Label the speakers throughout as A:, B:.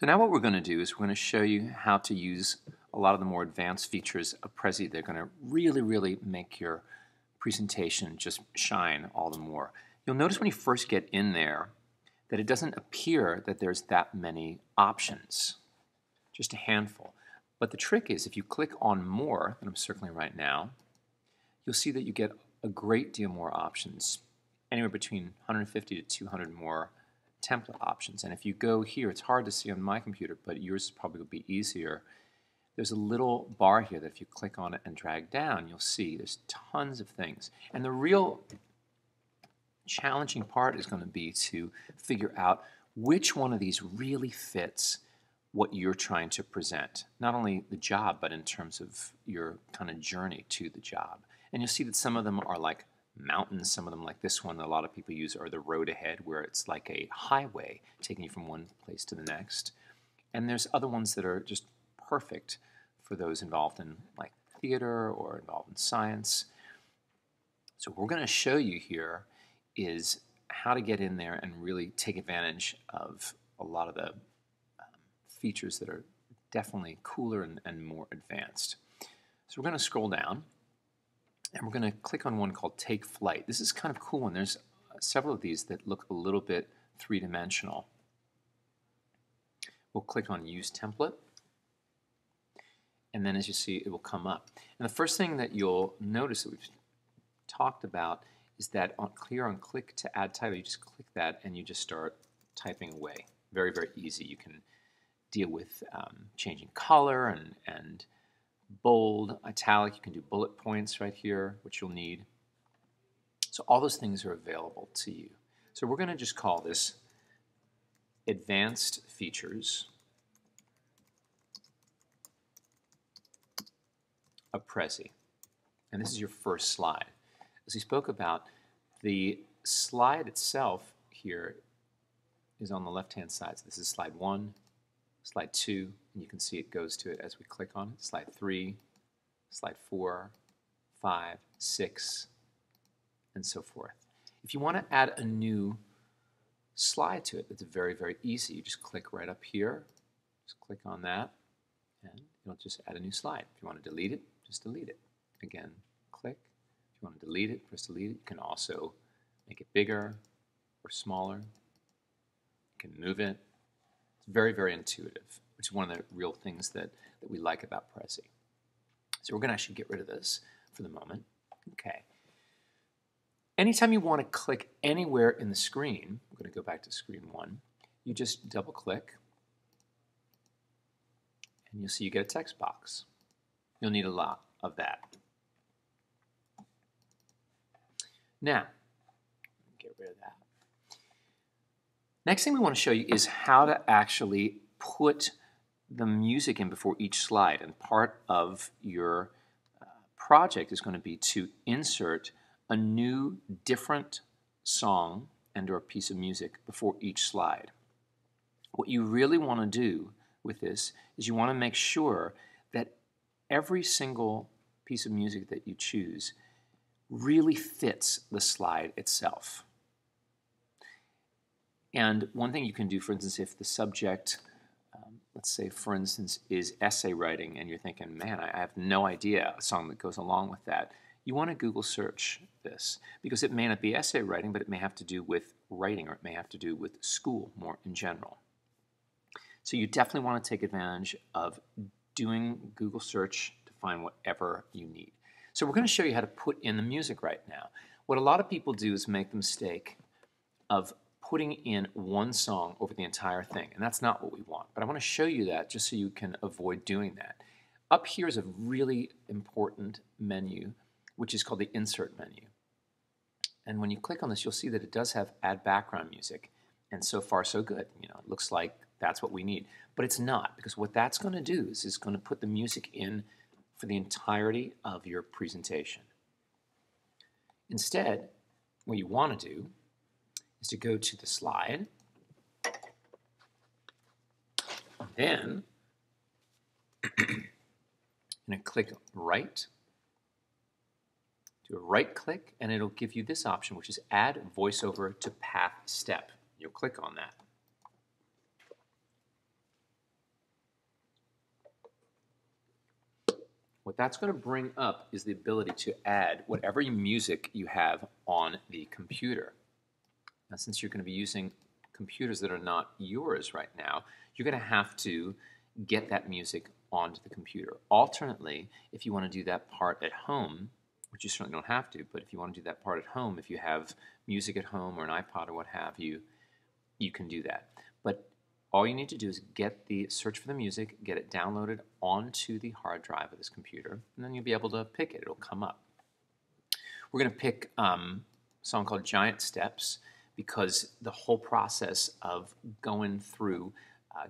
A: So now what we're going to do is we're going to show you how to use a lot of the more advanced features of Prezi. They're going to really make your presentation just shine all the more. You'll notice when you first get in there that it doesn't appear that there's that many options, just a handful. But the trick is if you click on more, that I'm circling right now, you'll see that you get a great deal more options, anywhere between 150 to 200 more template options. And if you go here, it's hard to see on my computer, but yours probably will be easier. There's a little bar here that if you click on it and drag down, you'll see there's tons of things. And the real challenging part is going to be to figure out which one of these really fits what you're trying to present. Not only the job, but in terms of your kind of journey to the job. And you'll see that some of them are like mountains, some of them like this one that a lot of people use are the road ahead, where it's like a highway taking you from one place to the next. And there's other ones that are just perfect for those involved in like theater or involved in science. So what we're going to show you here is how to get in there and really take advantage of a lot of the features that are definitely cooler and more advanced. So we're going to scroll down and we're going to click on one called Take Flight. This is kind of cool, and there's several of these that look a little bit three-dimensional. We'll click on Use Template, and then as you see, it will come up. And the first thing that you'll notice that we've talked about is that on click to add title, you just click that and you just start typing away. Very easy. You can deal with changing color and bold, italic. You can do bullet points right here, which you'll need. So all those things are available to you. So we're going to just call this Advanced Features of Prezi. And this is your first slide. As we spoke about, the slide itself here is on the left-hand side. So this is slide 1, slide 2, and you can see it goes to it as we click on it. Slide 3, slide 4, 5, 6, and so forth. If you want to add a new slide to it, it's very easy. You just click right up here, just click on that, and you'll just add a new slide. If you want to delete it, just delete it. Again, click. If you want to delete it, press delete it. You can also make it bigger or smaller. You can move it. It's very intuitive, which is one of the real things that we like about Prezi. So we're going to actually get rid of this for the moment. Okay. Anytime you want to click anywhere in the screen, we're going to go back to screen 1, you just double click and you'll see you get a text box. You'll need a lot of that. Now, get rid of that. Next thing we want to show you is how to actually put the music in before each slide. And part of your project is going to be to insert a new, different song and or piece of music before each slide. What you really want to do with this is you want to make sure that every single piece of music that you choose really fits the slide itself. And one thing you can do, for instance, if the subject, let's say, for instance, is essay writing, and you're thinking, man, I have no idea a song that goes along with that, you want to Google search this, because it may not be essay writing, but it may have to do with writing, or it may have to do with school more in general. So you definitely want to take advantage of doing Google search to find whatever you need. So we're going to show you how to put in the music right now. What a lot of people do is make the mistake of putting in one song over the entire thing, and that's not what we want. But I want to show you that just so you can avoid doing that. Up here is a really important menu, which is called the Insert menu. And when you click on this, you'll see that it does have Add Background Music, and so far so good. You know, it looks like that's what we need, but it's not, because what that's going to do is it's going to put the music in for the entirety of your presentation. Instead, what you want to do is to go to the slide, then I'm going to click right, do a right click, and it'll give you this option, which is Add Voiceover to Path Step. You'll click on that. What that's going to bring up is the ability to add whatever music you have on the computer. Now, since you're going to be using computers that are not yours right now, you're going to have to get that music onto the computer. Alternately, if you want to do that part at home, which you certainly don't have to, but if you want to do that part at home, if you have music at home or an iPod or what have you, you can do that. But all you need to do is search for the music, get it downloaded onto the hard drive of this computer, and then you'll be able to pick it. It'll come up. We're going to pick a song called Giant Steps because the whole process of going through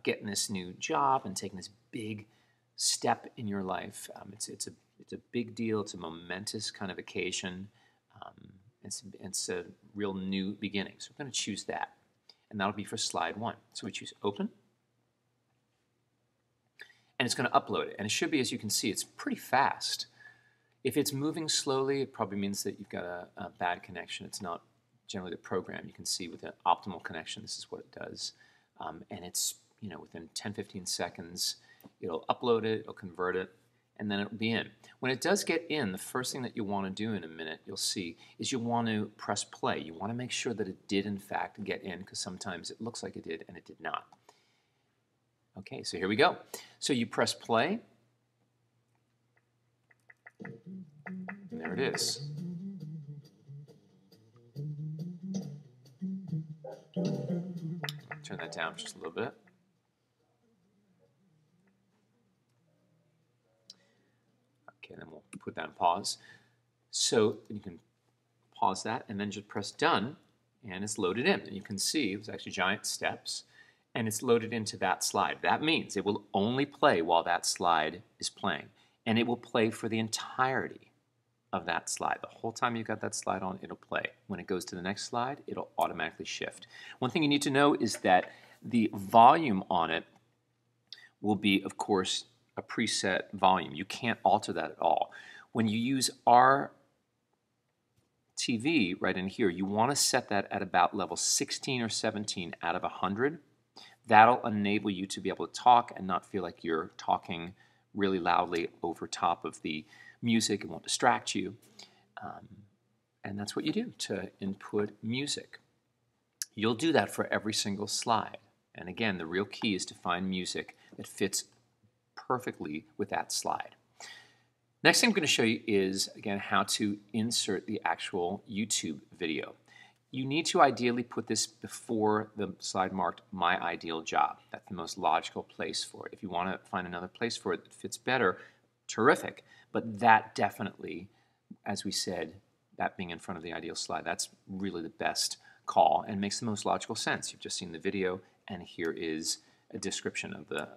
A: getting this new job and taking this big step in your life, it's a big deal. It's a momentous kind of occasion. It's a real new beginning. So we're going to choose that. And that'll be for slide 1. So we choose open. And it's going to upload it. And it should be, as you can see, it's pretty fast. If it's moving slowly, it probably means that you've got a bad connection. It's not generally the program. You can see with an optimal connection, this is what it does. And it's, within 10-15 seconds, it'll upload it, it'll convert it, and then it'll be in. When it does get in, the first thing that you want to do in a minute, you'll see, is you want to press play. You want to make sure that it did, in fact, get in, because sometimes it looks like it did and it did not. Okay, so here we go. So you press play. And there it is. Turn that down just a little bit. Okay, then we'll put that on pause. So you can pause that and then just press done, and it's loaded in. And you can see it was actually Giant Steps, and it's loaded into that slide. That means it will only play while that slide is playing, and it will play for the entirety of that slide. The whole time you've got that slide on, it'll play. When it goes to the next slide, it'll automatically shift. One thing you need to know is that the volume on it will be, of course, a preset volume. You can't alter that at all. When you use our TV right in here, you want to set that at about level 16 or 17 out of 100. That'll enable you to be able to talk and not feel like you're talking really loudly over top of the music. It won't distract you. And that's what you do to input music. You'll do that for every single slide. And again, the real key is to find music that fits perfectly with that slide. Next thing I'm going to show you is, again, how to insert the actual YouTube video. You need to ideally put this before the slide marked My Ideal Job. That's the most logical place for it. If you want to find another place for it that fits better, terrific. But that definitely, as we said, that being in front of the ideal slide, that's really the best call and makes the most logical sense. You've just seen the video, and here is a description of the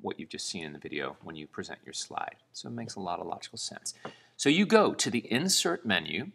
A: what you've just seen in the video when you present your slide. So it makes a lot of logical sense. So you go to the Insert menu,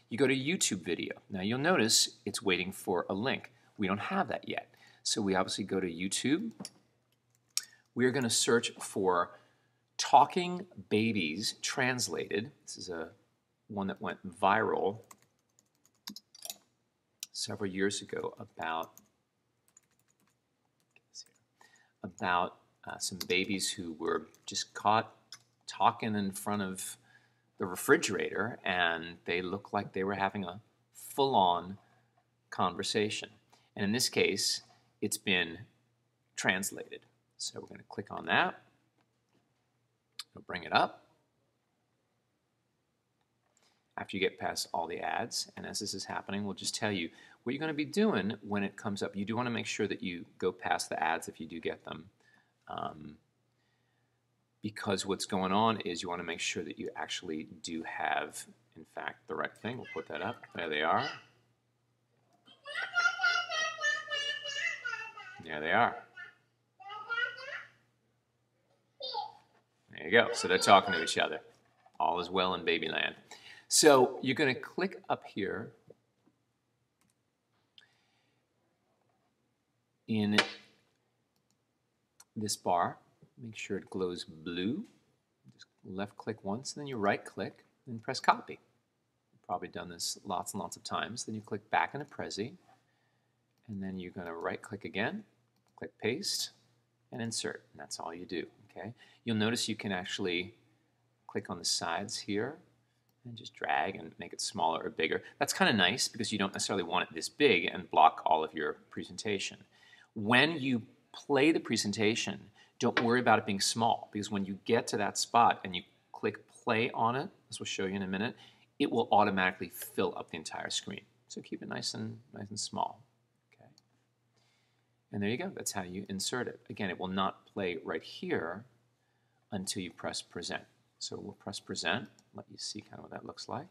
A: you go to YouTube video. Now you'll notice it's waiting for a link. We don't have that yet. So we obviously go to YouTube. We're going to search for Talking Babies Translated. This is one that went viral several years ago about some babies who were just caught talking in front of the refrigerator, and they looked like they were having a full-on conversation. And in this case, it's been translated. So we're going to click on that. It'll bring it up. After you get past all the ads, and as this is happening, we'll just tell you what you're going to be doing when it comes up. You do want to make sure that you go past the ads if you do get them. Because what's going on is you want to make sure that you actually do have, in fact, the right thing. We'll put that up. There they are. There they are. There you go. So they're talking to each other. All is well in babyland. So you're going to click up here in this bar. Make sure it glows blue. Just left click once, then you right click, then press copy. You've probably done this lots and lots of times. Then you click back into Prezi, and then you're going to right click again, click paste, and insert. And that's all you do. Okay. You'll notice you can actually click on the sides here and just drag and make it smaller or bigger. That's kind of nice because you don't necessarily want it this big and block all of your presentation. When you play the presentation, don't worry about it being small, because when you get to that spot and you click play on it, as we'll show you in a minute, it will automatically fill up the entire screen. So keep it nice and small. Okay. And there you go. That's how you insert it. Again, it will not play right here until you press present. So we'll press present, let you see kind of what that looks like.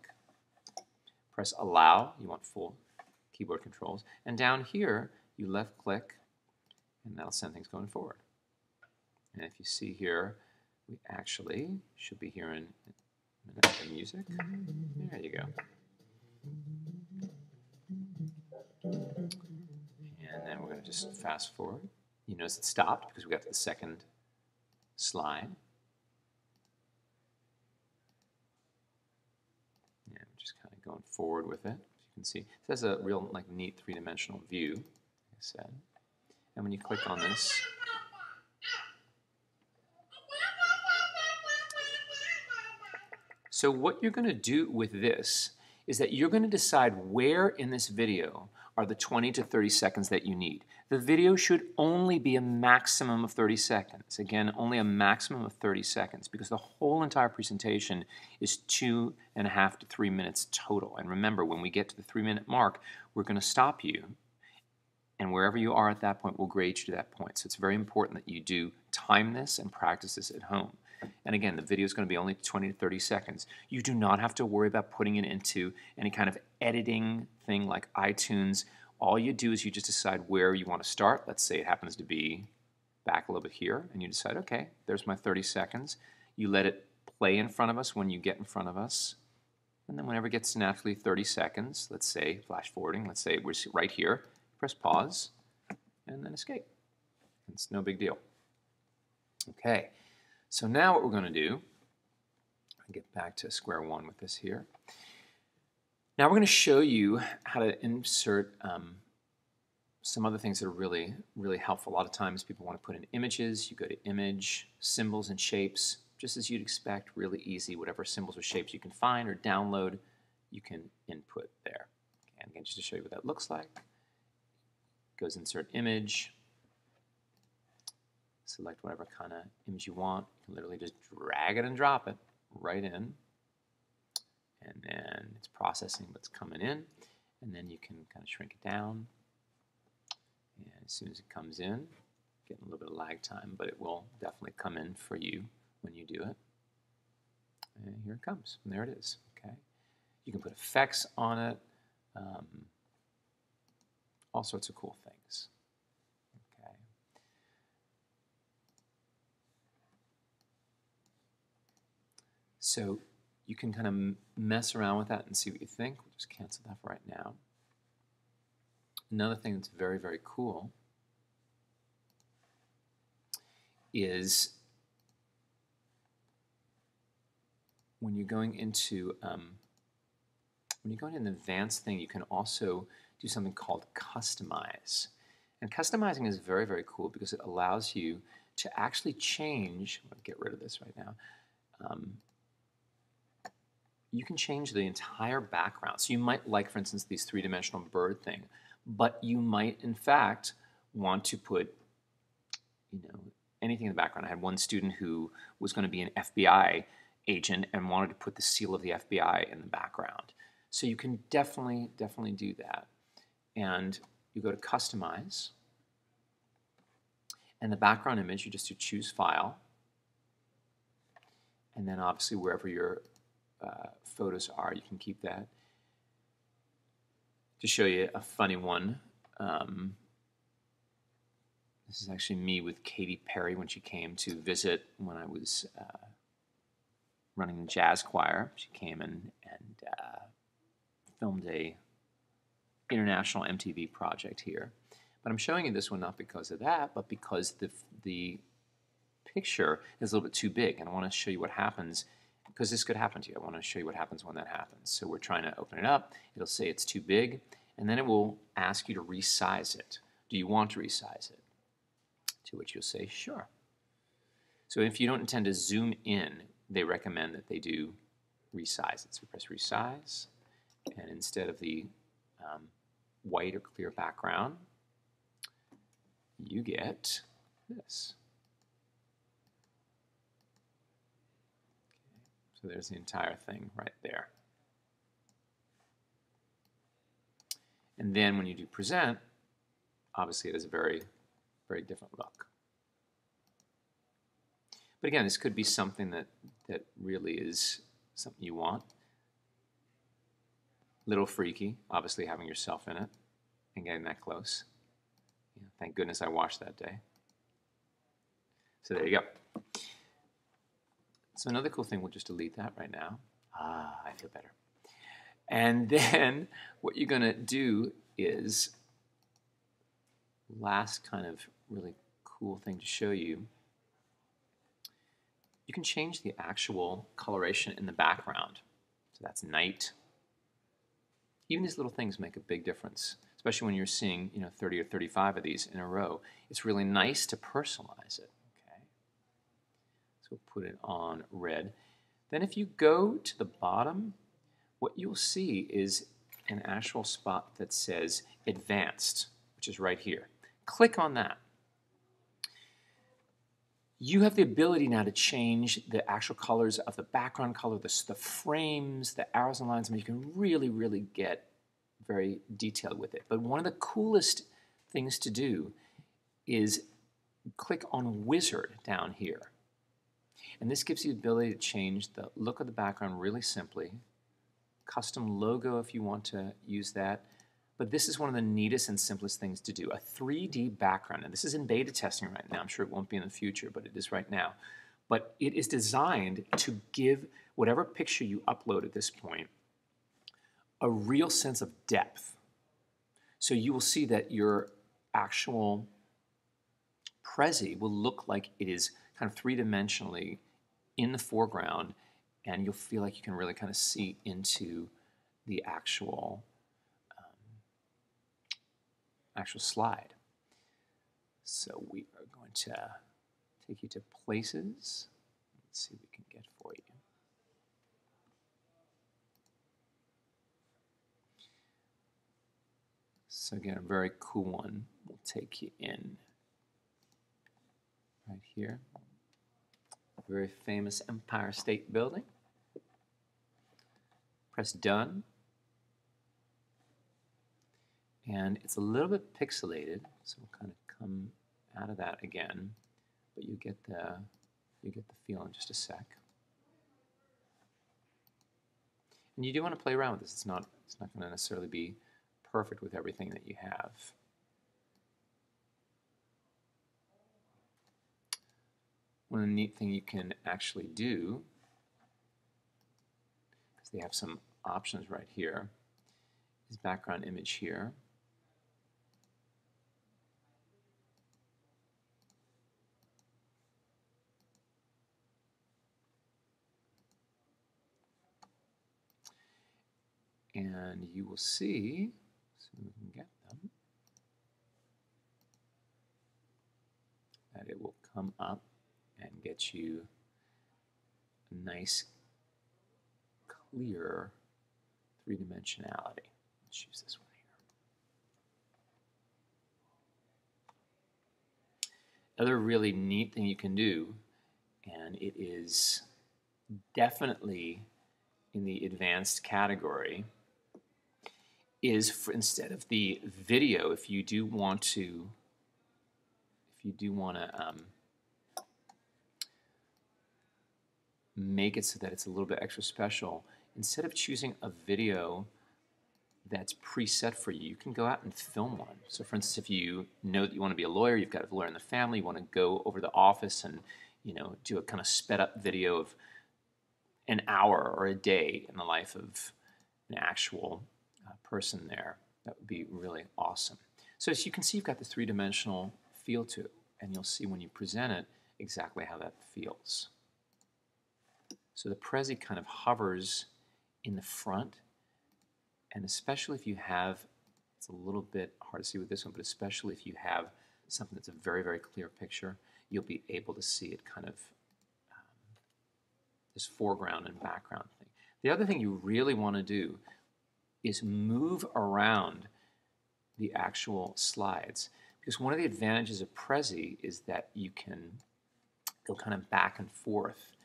A: Press allow, you want full keyboard controls. And down here, you left click, and that'll send things going forward. And if you see here, we actually should be hearing the music. There you go. And then we're going to just fast forward. You notice it stopped because we got to the second slide. And we're just kind of going forward with it. As you can see, it has a real neat three-dimensional view, like I said. And when you click on this, so what you're going to do with this is that you're going to decide where in this video are the 20 to 30 seconds that you need. The video should only be a maximum of 30 seconds. Again, only a maximum of 30 seconds, because the whole entire presentation is 2.5 to 3 minutes total. And remember, when we get to the 3-minute mark, we're going to stop you. And wherever you are at that point, we'll grade you to that point. So it's very important that you do time this and practice this at home. And again, the video is going to be only 20 to 30 seconds. You do not have to worry about putting it into any kind of editing thing like iTunes. All you do is you just decide where you want to start. Let's say it happens to be back a little bit here, and you decide, okay, there's my 30 seconds. You let it play in front of us when you get in front of us. And then whenever it gets to naturally 30 seconds, let's say flash forwarding, let's say we're right here, press pause, and then escape. It's no big deal. Okay. So now what we're going to do, I'll get back to square one with this here. Now we're going to show you how to insert some other things that are really, really helpful. A lot of times people want to put in images. You go to image, symbols and shapes, just as you'd expect, really easy. Whatever symbols or shapes you can find or download, you can input there. And again, just to show you what that looks like, goes insert image. Select whatever kind of image you want. You can literally just drag it and drop it right in. And then it's processing what's coming in. And then you can kind of shrink it down. And as soon as it comes in, getting a little bit of lag time, but it will definitely come in for you when you do it. And here it comes. And there it is. Okay. You can put effects on it. All sorts of cool things. So you can kind of mess around with that and see what you think. We'll just cancel that for right now. Another thing that's very, very cool is when you're going into an advanced thing, you can also do something called customize. And customizing is very, very cool because it allows you to actually change. I'm going to get rid of this right now. You can change the entire background. So you might like, for instance, these three-dimensional bird thing, but you might, in fact, want to put, anything in the background. I had one student who was going to be an FBI agent and wanted to put the seal of the FBI in the background. So you can definitely do that. And you go to Customize, and the background image, you just do Choose File, and then obviously wherever your photos are, you can keep that. To show you a funny one, this is actually me with Katy Perry when she came to visit when I was running the jazz choir. She came and filmed a international MTV project here. But I'm showing you this one not because of that, but because the picture is a little bit too big, and I want to show you what happens, because this could happen to you. I want to show you what happens when that happens. So we're trying to open it up. It'll say it's too big, and then it will ask you to resize it. Do you want to resize it? To which you'll say, sure. So if you don't intend to zoom in, they recommend that they do resize it. So we press resize, and instead of the white or clear background, you get this. Okay. So there's the entire thing right there. And then when you do present, obviously it is a very, very different look. But again, this could be something that really is something you want. Little freaky, obviously having yourself in it and getting that close. Yeah, thank goodness I washed that day. So there you go. So another cool thing, we'll just delete that right now. Ah, I feel better. And then what you're going to do is, last kind of really cool thing to show you, you can change the actual coloration in the background. So that's night. Even these little things make a big difference, especially when you're seeing 30 or 35 of these in a row. It's really nice to personalize it. Okay. So we'll put it on red. Then if you go to the bottom, what you'll see is an actual spot that says Advanced, which is right here. Click on that. You have the ability now to change the actual colors of the background color, the frames, the arrows and lines. I mean, you can really, really get very detailed with it. But one of the coolest things to do is click on Wizard down here. And this gives you the ability to change the look of the background really simply. Custom logo if you want to use that. But this is one of the neatest and simplest things to do, a 3D background. And this is in beta testing right now. I'm sure it won't be in the future, but it is right now. But it is designed to give whatever picture you upload at this point a real sense of depth. So you will see that your actual Prezi will look like it is kind of three-dimensionally in the foreground, and you'll feel like you can really kind of see into the actual slide. So we are going to take you to Places. Let's see what we can get for you. So again, a very cool one. We'll take you in right here. A very famous Empire State Building. Press Done. And it's a little bit pixelated, so we'll kind of come out of that again, but you get the feel in just a sec. And you do want to play around with this. It's not going to necessarily be perfect with everything that you have. One neat thing you can actually do, because they have some options right here, is background image here. And you will see, so we can get them, that it will come up and get you a nice, clear three-dimensionality. Let's use this one here. Another really neat thing you can do, and it is definitely in the advanced category, is instead of the video, if you do want to make it so that it's a little bit extra special, instead of choosing a video that's preset for you, you can go out and film one. So for instance, if you know that you want to be a lawyer, you've got a lawyer in the family, you want to go over to the office and do a kind of sped up video of an hour or a day in the life of an actual person there. That would be really awesome. So as you can see, you've got the three-dimensional feel to it, and you'll see when you present it exactly how that feels. So the Prezi kind of hovers in the front, and especially if you have, it's a little bit hard to see with this one, but especially if you have something that's a very, very clear picture, you'll be able to see it kind of this foreground and background thing. The other thing you really want to do is move around the actual slides, because one of the advantages of Prezi is that you can go kind of back and forth.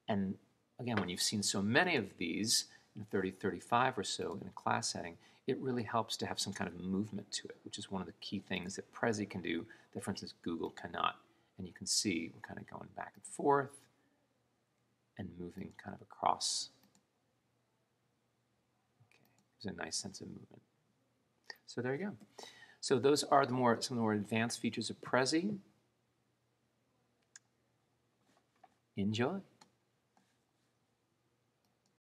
A: And again, when you've seen so many of these, 30, 35 or so in a class setting, it really helps to have some kind of movement to it, which is one of the key things that Prezi can do that, for instance, Google cannot. And you can see we're kind of going back and forth and moving kind of across. Okay, there's a nice sense of movement. So there you go. So those are some of the more advanced features of Prezi. Enjoy.